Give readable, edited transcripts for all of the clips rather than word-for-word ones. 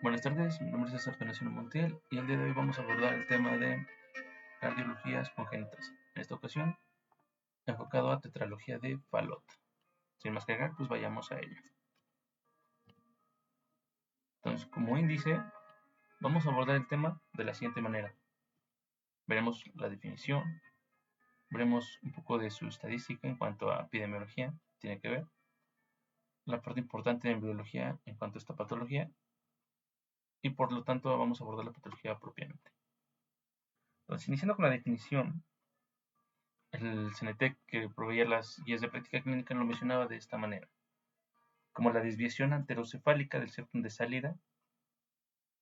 Buenas tardes, mi nombre es César Venezuela Montiel y el día de hoy vamos a abordar el tema de cardiologías congénitas. En esta ocasión, enfocado a tetralogía de Fallot. Sin más que agregar, pues vayamos a ello. Entonces, como índice, vamos a abordar el tema de la siguiente manera. Veremos la definición, veremos un poco de su estadística en cuanto a epidemiología, tiene que ver, la parte importante de embriología en cuanto a esta patología, y por lo tanto vamos a abordar la patología propiamente. Entonces, iniciando con la definición, el CENETEC que proveía las guías de práctica clínica lo mencionaba de esta manera, como la desviación anterocefálica del septum de salida,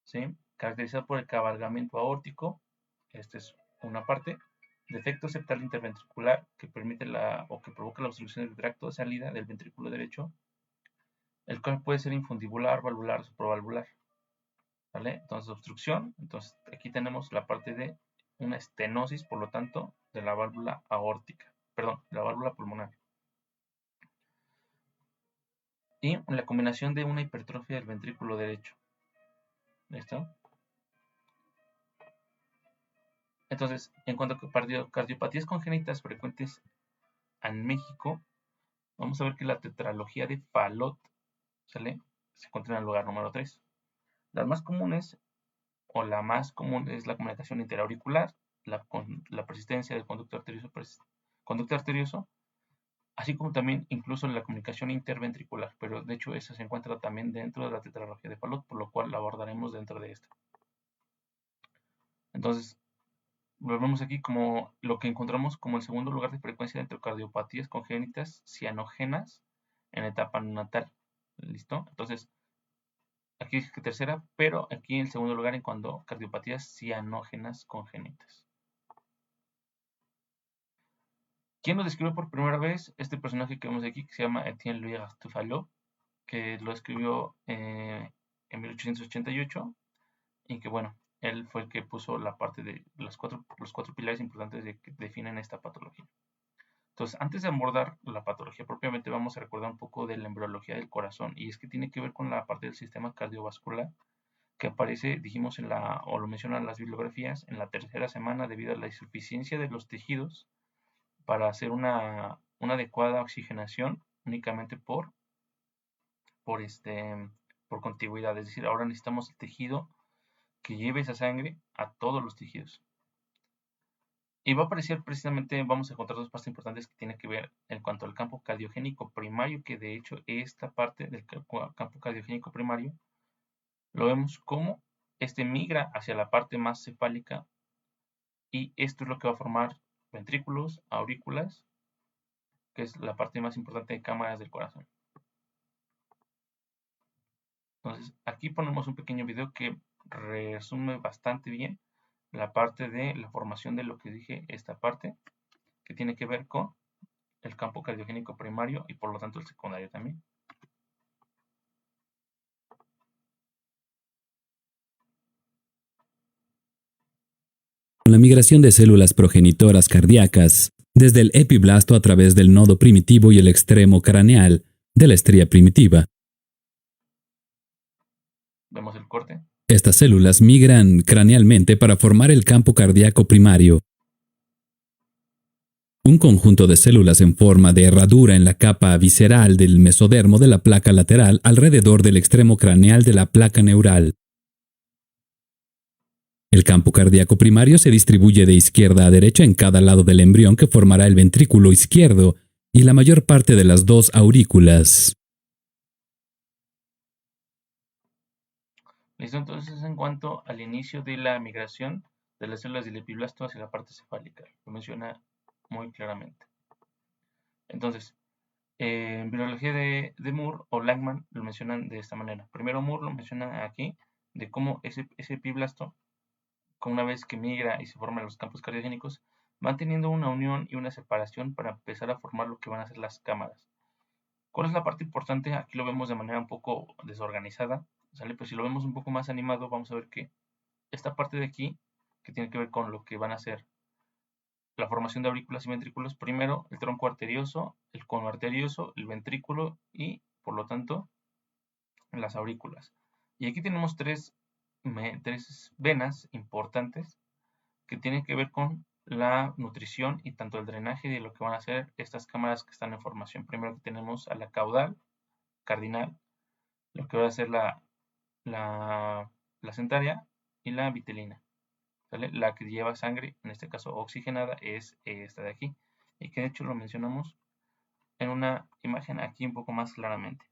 ¿sí? Caracterizada por el cabalgamiento aórtico, esta es una parte, defecto septal interventricular que permite o que provoca la obstrucción del tracto de salida del ventrículo derecho, el cual puede ser infundibular, valvular o supravalvular, ¿vale? Entonces obstrucción, entonces aquí tenemos la parte de una estenosis, por lo tanto, de la válvula aórtica, perdón, la válvula pulmonar. Y la combinación de una hipertrofia del ventrículo derecho. ¿Listo? Entonces, en cuanto a cardiopatías congénitas frecuentes en México, vamos a ver que la tetralogía de Fallot, ¿sale?, se encuentra en el lugar número 3. Las más comunes, o la más común, es la comunicación interauricular, la persistencia del conducto arterioso, así como también incluso la comunicación interventricular, pero de hecho esa se encuentra también dentro de la tetralogía de Fallot, por lo cual la abordaremos dentro de esta. Entonces, lo vemos aquí como lo que encontramos como el segundo lugar de frecuencia de enterocardiopatías congénitas cianógenas en etapa neonatal. ¿Listo? Entonces, aquí es que tercera, pero aquí en el segundo lugar en cuanto a cardiopatías cianógenas congénitas. ¿Quién lo describió por primera vez? Este personaje que vemos aquí, que se llama Etienne Louis Fallot, que lo escribió en 1888 y que, bueno, él fue el que puso la parte de los cuatro pilares importantes que definen esta patología. Entonces, antes de abordar la patología propiamente, vamos a recordar un poco de la embriología del corazón, y es que tiene que ver con la parte del sistema cardiovascular que aparece, dijimos, o lo mencionan las bibliografías, en la tercera semana debido a la insuficiencia de los tejidos para hacer una adecuada oxigenación únicamente por contigüidad. Es decir, ahora necesitamos el tejido que lleve esa sangre a todos los tejidos. Y va a aparecer precisamente, vamos a encontrar dos partes importantes que tienen que ver en cuanto al campo cardiogénico primario, que de hecho esta parte del campo cardiogénico primario lo vemos como migra hacia la parte más cefálica, y esto es lo que va a formar ventrículos, aurículas, que es la parte más importante de cámaras del corazón. Entonces, aquí ponemos un pequeño video que resume bastante bien la parte de la formación de lo que dije, esta parte, que tiene que ver con el campo cardiogénico primario y por lo tanto el secundario también. La migración de células progenitoras cardíacas desde el epiblasto a través del nodo primitivo y el extremo craneal de la estría primitiva. Vemos el corte. Estas células migran cranealmente para formar el campo cardíaco primario. Un conjunto de células en forma de herradura en la capa visceral del mesodermo de la placa lateral alrededor del extremo craneal de la placa neural. El campo cardíaco primario se distribuye de izquierda a derecha en cada lado del embrión que formará el ventrículo izquierdo y la mayor parte de las dos aurículas. Listo, entonces en cuanto al inicio de la migración de las células del epiblasto hacia la parte cefálica, lo menciona muy claramente. Entonces, en biología de Moore o Langman lo mencionan de esta manera. Primero Moore lo menciona aquí, de cómo ese epiblasto, una vez que migra y se forman los campos cardiogénicos, van teniendo una unión y una separación para empezar a formar lo que van a ser las cámaras. ¿Cuál es la parte importante? Aquí lo vemos de manera un poco desorganizada, ¿sale? Pero si lo vemos un poco más animado, vamos a ver que esta parte de aquí, que tiene que ver con lo que van a ser la formación de aurículas y ventrículos, primero el tronco arterioso, el cono arterioso, el ventrículo y, por lo tanto, las aurículas. Y aquí tenemos tres venas importantes que tienen que ver con la nutrición y tanto el drenaje de lo que van a hacer estas cámaras que están en formación. Primero que tenemos a la caudal, cardinal, lo que va a ser la placentaria y la vitelina. ¿Sale? La que lleva sangre, en este caso oxigenada, es esta de aquí. Y que de hecho lo mencionamos en una imagen aquí un poco más claramente.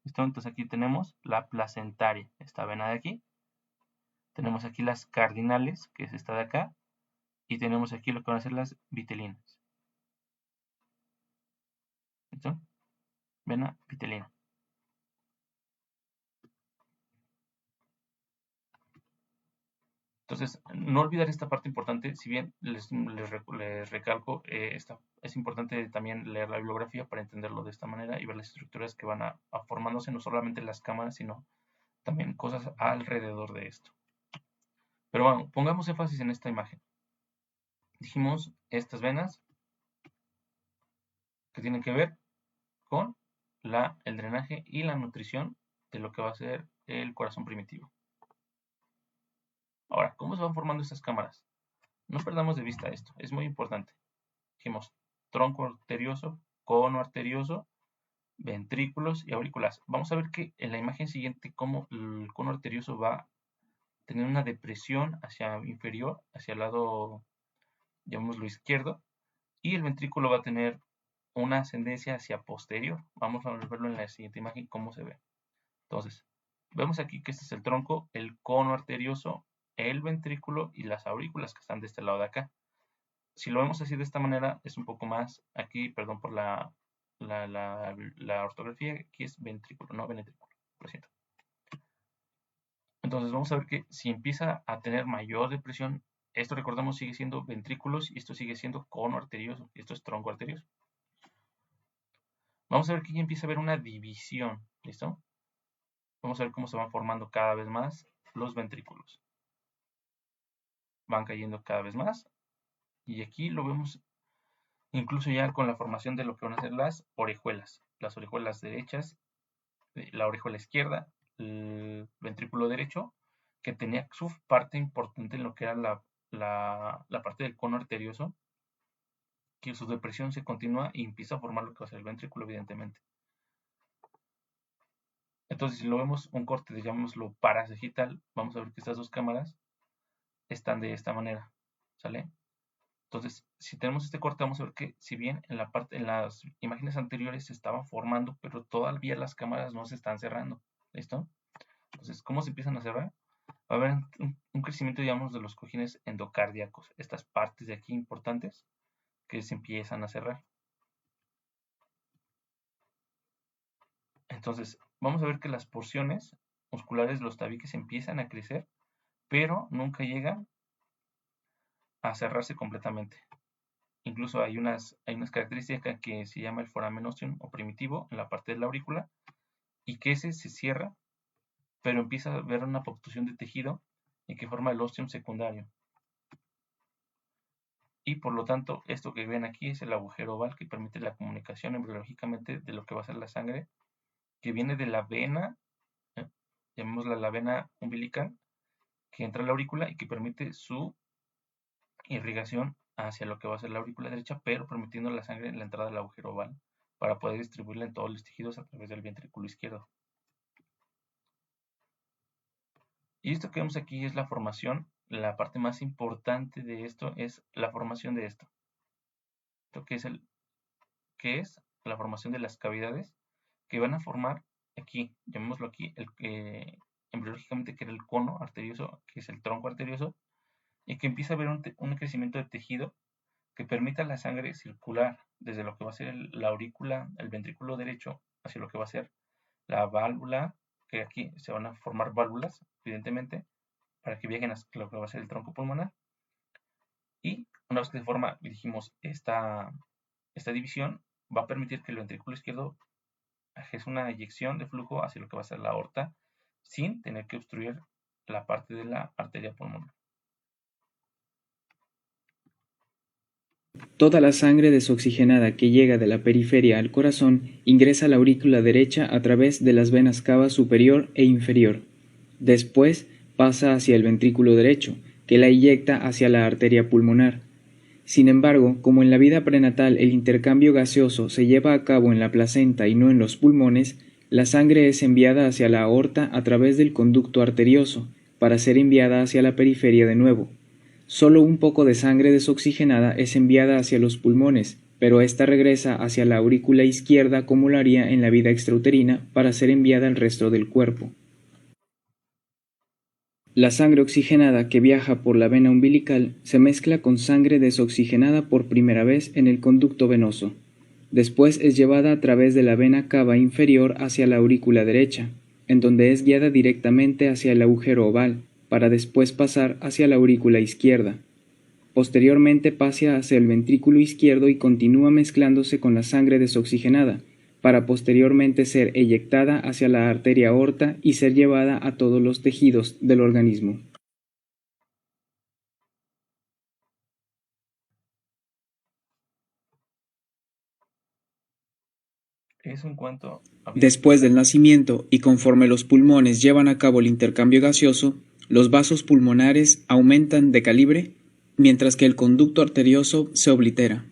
¿Listo? Entonces aquí tenemos la placentaria, esta vena de aquí. Tenemos aquí las cardinales, que es esta de acá. Y tenemos aquí lo que van a ser las vitelinas. ¿Listo? Vena vitelina. Entonces, no olvidar esta parte importante, si bien les recalco, es importante también leer la bibliografía para entenderlo de esta manera y ver las estructuras que van a formándose, no solamente las cámaras, sino también cosas alrededor de esto. Pero bueno, pongamos énfasis en esta imagen. Dijimos estas venas que tienen que ver con el drenaje y la nutrición de lo que va a ser el corazón primitivo. Ahora, ¿cómo se van formando estas cámaras? No perdamos de vista esto, es muy importante. Dijimos tronco arterioso, cono arterioso, ventrículos y aurículas. Vamos a ver que en la imagen siguiente cómo el cono arterioso va a tener una depresión hacia inferior, hacia el lado, llamémoslo izquierdo, y el ventrículo va a tener una ascendencia hacia posterior. Vamos a verlo en la siguiente imagen cómo se ve. Entonces, vemos aquí que este es el tronco, el cono arterioso, el ventrículo y las aurículas que están de este lado de acá. Si lo vemos así de esta manera, es un poco más, aquí, perdón por la ortografía, aquí es ventrículo, no ventrículo, lo siento. Entonces vamos a ver que si empieza a tener mayor depresión, esto recordamos sigue siendo ventrículos y esto sigue siendo cono arterioso, y esto es tronco arterioso. Vamos a ver que ya empieza a haber una división, ¿listo? Vamos a ver cómo se van formando cada vez más los ventrículos. Van cayendo cada vez más. Y aquí lo vemos incluso ya con la formación de lo que van a ser las orejuelas. Las orejuelas derechas, la orejuela izquierda, el ventrículo derecho, que tenía su parte importante en lo que era la parte del cono arterioso, que su depresión se continúa y empieza a formar lo que va a ser el ventrículo, evidentemente. Entonces, si lo vemos un corte, digámoslo parasagital, vamos a ver que estas dos cámaras están de esta manera, ¿sale? Entonces, si tenemos este corte, vamos a ver que si bien en las imágenes anteriores se estaban formando, pero todavía las cámaras no se están cerrando, ¿listo? Entonces, ¿cómo se empiezan a cerrar? Va a haber un crecimiento, digamos, de los cojines endocardíacos, estas partes de aquí importantes que se empiezan a cerrar. Entonces, vamos a ver que las porciones musculares de los tabiques empiezan a crecer, pero nunca llegan a cerrarse completamente. Incluso hay unas características que se llama el foramen óseo o primitivo en la parte de la aurícula y que ese se cierra, pero empieza a haber una obstrucción de tejido y que forma el ostium secundario. Y por lo tanto, esto que ven aquí es el agujero oval que permite la comunicación embriológicamente de lo que va a ser la sangre que viene de la vena, llamémosla la vena umbilical, que entra a la aurícula y que permite su irrigación hacia lo que va a ser la aurícula derecha, pero permitiendo la sangre en la entrada del agujero oval para poder distribuirla en todos los tejidos a través del ventrículo izquierdo. Y esto que vemos aquí es la formación, la parte más importante de esto es la formación de esto. Esto que es la formación de las cavidades que van a formar aquí, llamémoslo aquí, el que embriológicamente que era el cono arterioso, que es el tronco arterioso, y que empieza a haber un crecimiento de tejido que permita la sangre circular desde lo que va a ser la aurícula, el ventrículo derecho, hacia lo que va a ser la válvula, que aquí se van a formar válvulas, evidentemente, para que viajen a lo que va a ser el tronco pulmonar. Y una vez que se forma, dijimos, esta división va a permitir que el ventrículo izquierdo es una eyección de flujo hacia lo que va a ser la aorta sin tener que obstruir la parte de la arteria pulmonar. Toda la sangre desoxigenada que llega de la periferia al corazón ingresa a la aurícula derecha a través de las venas cava superior e inferior. Después pasa hacia el ventrículo derecho, que la eyecta hacia la arteria pulmonar. Sin embargo, como en la vida prenatal el intercambio gaseoso se lleva a cabo en la placenta y no en los pulmones, la sangre es enviada hacia la aorta a través del conducto arterioso, para ser enviada hacia la periferia de nuevo. Solo un poco de sangre desoxigenada es enviada hacia los pulmones, pero ésta regresa hacia la aurícula izquierda como lo haría en la vida extrauterina para ser enviada al resto del cuerpo. La sangre oxigenada que viaja por la vena umbilical se mezcla con sangre desoxigenada por primera vez en el conducto venoso. Después es llevada a través de la vena cava inferior hacia la aurícula derecha, en donde es guiada directamente hacia el agujero oval, para después pasar hacia la aurícula izquierda. Posteriormente pasa hacia el ventrículo izquierdo y continúa mezclándose con la sangre desoxigenada, para posteriormente ser eyectada hacia la arteria aorta y ser llevada a todos los tejidos del organismo. Eso en cuanto a vida Después del prenatal. nacimiento y conforme los pulmones llevan a cabo el intercambio gaseoso, los vasos pulmonares aumentan de calibre, mientras que el conducto arterioso se oblitera.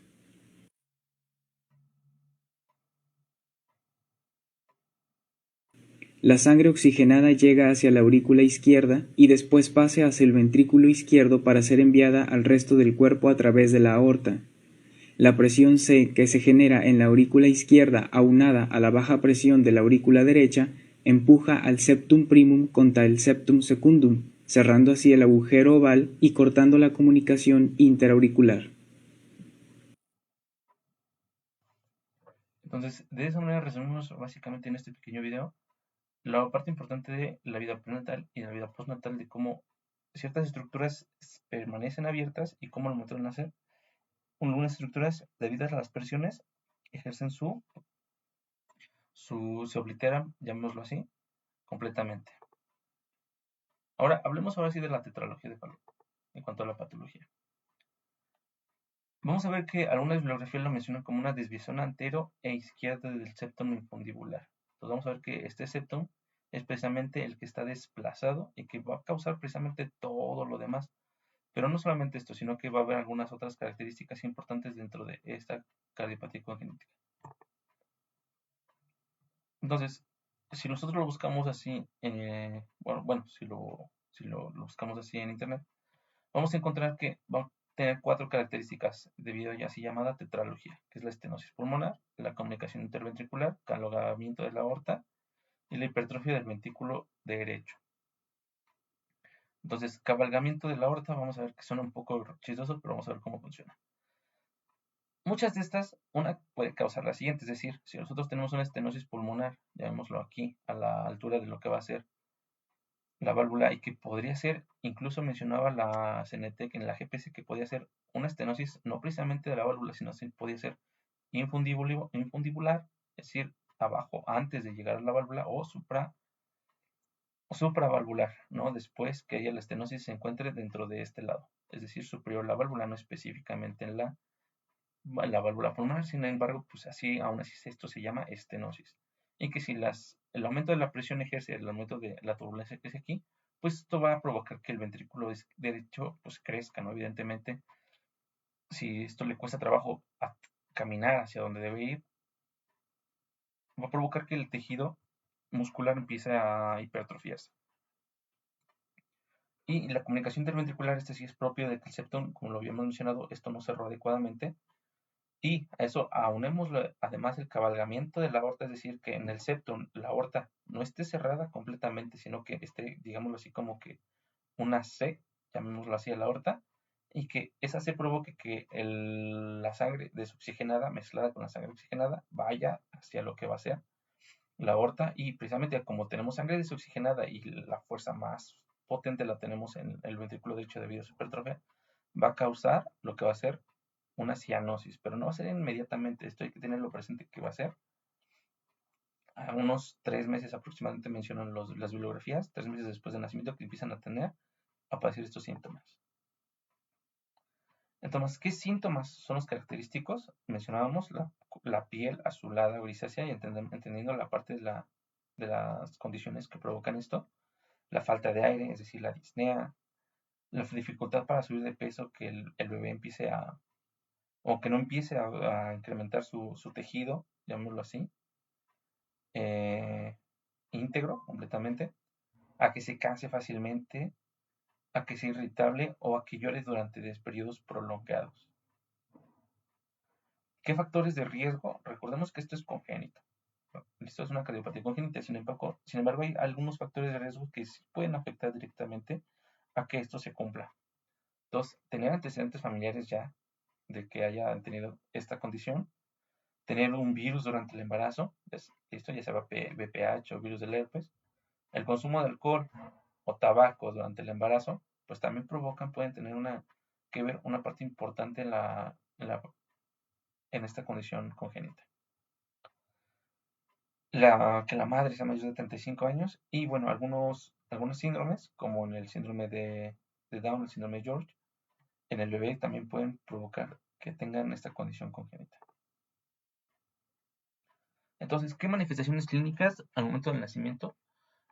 La sangre oxigenada llega hacia la aurícula izquierda y después pasa hacia el ventrículo izquierdo para ser enviada al resto del cuerpo a través de la aorta. La presión C que se genera en la aurícula izquierda aunada a la baja presión de la aurícula derecha empuja al septum primum contra el septum secundum, cerrando así el agujero oval y cortando la comunicación interauricular. Entonces, de esa manera resumimos básicamente en este pequeño video la parte importante de la vida prenatal y de la vida postnatal, de cómo ciertas estructuras permanecen abiertas y cómo al momento de nacer, algunas estructuras, debido a las presiones, ejercen se obliteran, llamémoslo así, completamente. Ahora, hablemos ahora sí de la tetralogía de Fallot, en cuanto a la patología. Vamos a ver que algunas bibliografías lo mencionan como una desviación antero e izquierda del septum infundibular. Entonces vamos a ver que este septum es precisamente el que está desplazado y que va a causar precisamente todo lo demás. Pero no solamente esto, sino que va a haber algunas otras características importantes dentro de esta cardiopatía congénita. Entonces, si nosotros lo buscamos así, si lo buscamos así en internet, vamos a encontrar que va a tener cuatro características debido a la así llamada tetralogía, que es la estenosis pulmonar, la comunicación interventricular, calogamiento de la aorta y la hipertrofia del ventrículo derecho. Entonces, cabalgamiento de la aorta, vamos a ver que suena un poco chistoso, pero vamos a ver cómo funciona. Muchas de estas, una puede causar la siguiente, es decir, si nosotros tenemos una estenosis pulmonar, llamémoslo aquí, a la altura de lo que va a ser la válvula y que podría ser, incluso mencionaba la CNTEC en la GPS, que podía ser una estenosis no precisamente de la válvula, sino que podía ser infundibular, es decir, abajo, antes de llegar a la válvula, o supravalvular, ¿no? Después que la estenosis se encuentre dentro de este lado, es decir, superior a la válvula, no específicamente en la válvula pulmonar. Sin embargo, pues así, aún así esto se llama estenosis. Y que si el aumento de la presión ejerce el aumento de la turbulencia que es aquí, pues esto va a provocar que el ventrículo derecho pues crezca, ¿no? Evidentemente, si esto le cuesta trabajo caminar hacia donde debe ir, va a provocar que el tejido muscular empiece a hipertrofiarse. Y la comunicación interventricular, este sí es propio de que el septum, como lo habíamos mencionado, esto no cerró adecuadamente. Y a eso aunémosle además el cabalgamiento de la aorta, es decir, que en el septum la aorta no esté cerrada completamente, sino que esté, digámoslo así, como que una C, llamémoslo así a la aorta, y que esa C provoque que la sangre desoxigenada mezclada con la sangre oxigenada vaya hacia lo que va a ser la aorta, y precisamente como tenemos sangre desoxigenada y la fuerza más potente la tenemos en el ventrículo derecho debido a su hipertrofia, va a causar lo que va a ser una cianosis, pero no va a ser inmediatamente, esto hay que tenerlo presente que va a ser a unos 3 meses aproximadamente, mencionan las bibliografías, 3 meses después del nacimiento que empiezan a aparecer estos síntomas. Entonces, ¿qué síntomas son los característicos? Mencionábamos la piel azulada grisácea y entendiendo la parte de las condiciones que provocan esto. la falta de aire, es decir, la disnea, la dificultad para subir de peso, que el bebé empiece o que no empiece a incrementar su tejido, llamémoslo así, eh, íntegro completamente, a que se canse fácilmente, a que sea irritable o a que llore durante periodos prolongados. ¿Qué factores de riesgo? Recordemos que esto es congénito. Esto es una cardiopatía congénita, sin embargo hay algunos factores de riesgo que sí pueden afectar directamente a que esto se cumpla. Entonces, tener antecedentes familiares ya de que hayan tenido esta condición, tener un virus durante el embarazo, esto ya sea VPH o virus del herpes, el consumo de alcohol o tabaco durante el embarazo, pues también pueden tener que ver una parte importante en esta condición congénita. Que la madre sea mayor de 35 años y bueno, algunos síndromes, como en el síndrome de Down, el síndrome de George, en el bebé también pueden provocar que tengan esta condición congénita. Entonces, ¿qué manifestaciones clínicas al momento del nacimiento?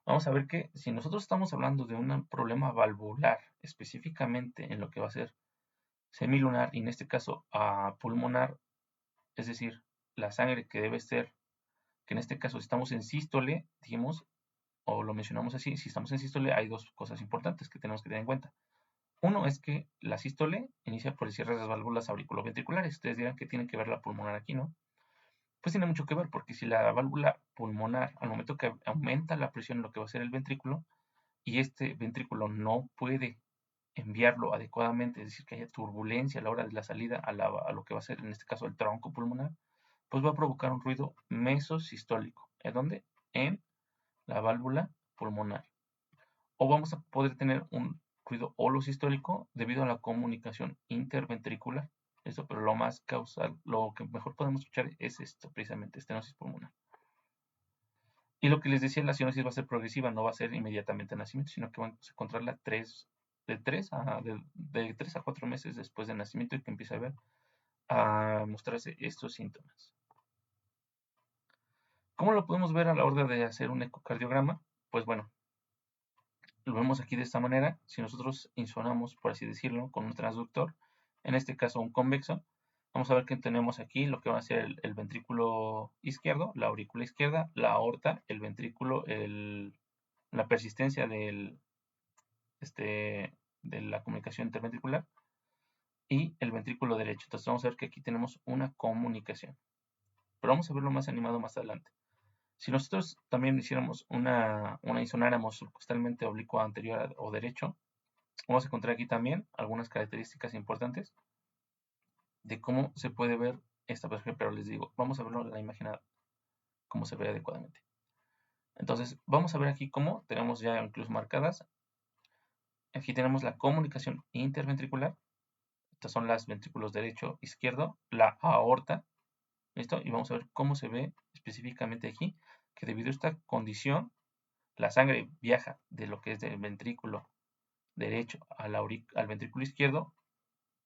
Vamos a ver que si nosotros estamos hablando de un problema valvular, específicamente en lo que va a ser semilunar y en este caso pulmonar, es decir, la sangre que debe ser, que en este caso si estamos en sístole, dijimos, o lo mencionamos así, si estamos en sístole hay dos cosas importantes que tenemos que tener en cuenta. Uno es que la sístole inicia por el cierre de las válvulas auriculoventriculares. Ustedes dirán que tiene que ver la pulmonar aquí, ¿no? Pues tiene mucho que ver, porque si la válvula pulmonar, al momento que aumenta la presión en lo que va a ser el ventrículo, y este ventrículo no puede enviarlo adecuadamente, es decir, que haya turbulencia a la hora de la salida a lo que va a ser en este caso el tronco pulmonar, pues va a provocar un ruido mesosistólico. ¿En dónde? En la válvula pulmonar. O vamos a poder tener un ruido holosistólico debido a la comunicación interventricular. Eso, pero lo más causal, lo que mejor podemos escuchar es esto, precisamente, estenosis pulmonar. Y lo que les decía, la cianosis va a ser progresiva, no va a ser inmediatamente al nacimiento, sino que vamos a encontrarla de 3 a 4 meses después del nacimiento y que empieza a mostrarse estos síntomas. ¿Cómo lo podemos ver a la hora de hacer un ecocardiograma? Pues bueno, lo vemos aquí de esta manera. Si nosotros insonamos, por así decirlo, con un transductor, en este caso un convexo, vamos a ver que tenemos aquí lo que va a ser el ventrículo izquierdo, la aurícula izquierda, la aorta, el ventrículo, la persistencia de la comunicación interventricular y el ventrículo derecho. Entonces vamos a ver que aquí tenemos una comunicación. Pero vamos a verlo más animado más adelante. Si nosotros también hiciéramos insonáramos costalmente oblicuo anterior o derecho, vamos a encontrar aquí también algunas características importantes de cómo se puede ver esta perspectiva, pero les digo, vamos a verlo en la imagen cómo se ve adecuadamente. Entonces, vamos a ver aquí cómo tenemos ya incluso marcadas. Aquí tenemos la comunicación interventricular. Estos son los ventrículos derecho, izquierdo, la aorta. ¿Listo? Y vamos a ver cómo se ve específicamente aquí, que debido a esta condición, la sangre viaja de lo que es del ventrículo derecho al ventrículo izquierdo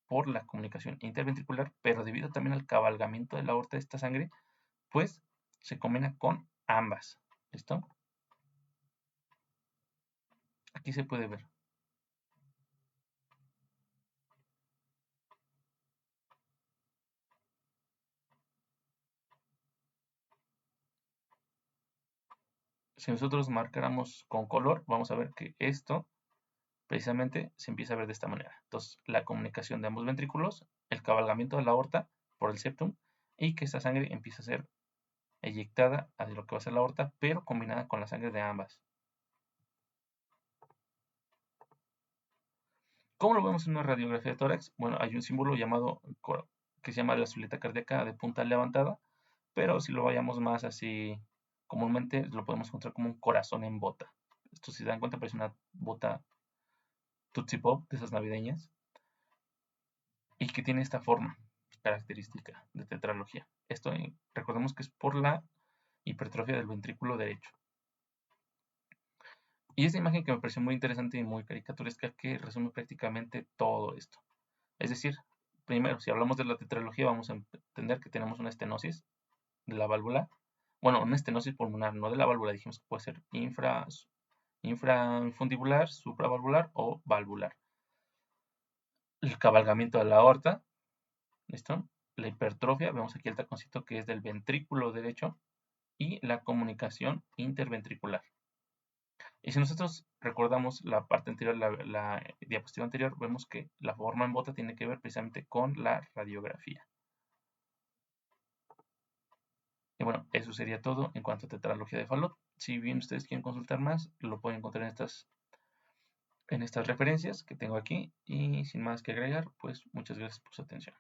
por la comunicación interventricular, pero debido también al cabalgamiento de la aorta de esta sangre, pues se combina con ambas. ¿Listo? Aquí se puede ver. Si nosotros marcáramos con color, vamos a ver que esto precisamente se empieza a ver de esta manera. Entonces, la comunicación de ambos ventrículos, el cabalgamiento de la aorta por el septum y que esta sangre empieza a ser eyectada a lo que va a ser la aorta, pero combinada con la sangre de ambas. ¿Cómo lo vemos en una radiografía de tórax? Bueno, hay un símbolo que se llama la silueta cardíaca de punta levantada, pero si lo vayamos más así comúnmente, lo podemos encontrar como un corazón en bota. Esto, si se dan cuenta, parece una bota Tootsie Pop de esas navideñas y que tiene esta forma característica de tetralogía. Esto recordemos que es por la hipertrofia del ventrículo derecho. Y esta imagen que me pareció muy interesante y muy caricaturesca que resume prácticamente todo esto. Es decir, primero, si hablamos de la tetralogía, vamos a entender que tenemos una estenosis de la válvula. Bueno, una estenosis pulmonar, no de la válvula, dijimos que puede ser infrafundibular, supravalvular o valvular. El cabalgamiento de la aorta, ¿listo? La hipertrofia, vemos aquí el taconcito que es del ventrículo derecho, y la comunicación interventricular. Y si nosotros recordamos la parte anterior, la diapositiva anterior, vemos que la forma en bota tiene que ver precisamente con la radiografía. Y bueno, eso sería todo en cuanto a tetralogía de Fallot. Si bien ustedes quieren consultar más, lo pueden encontrar en estas referencias que tengo aquí. Y sin más que agregar, pues muchas gracias por su atención.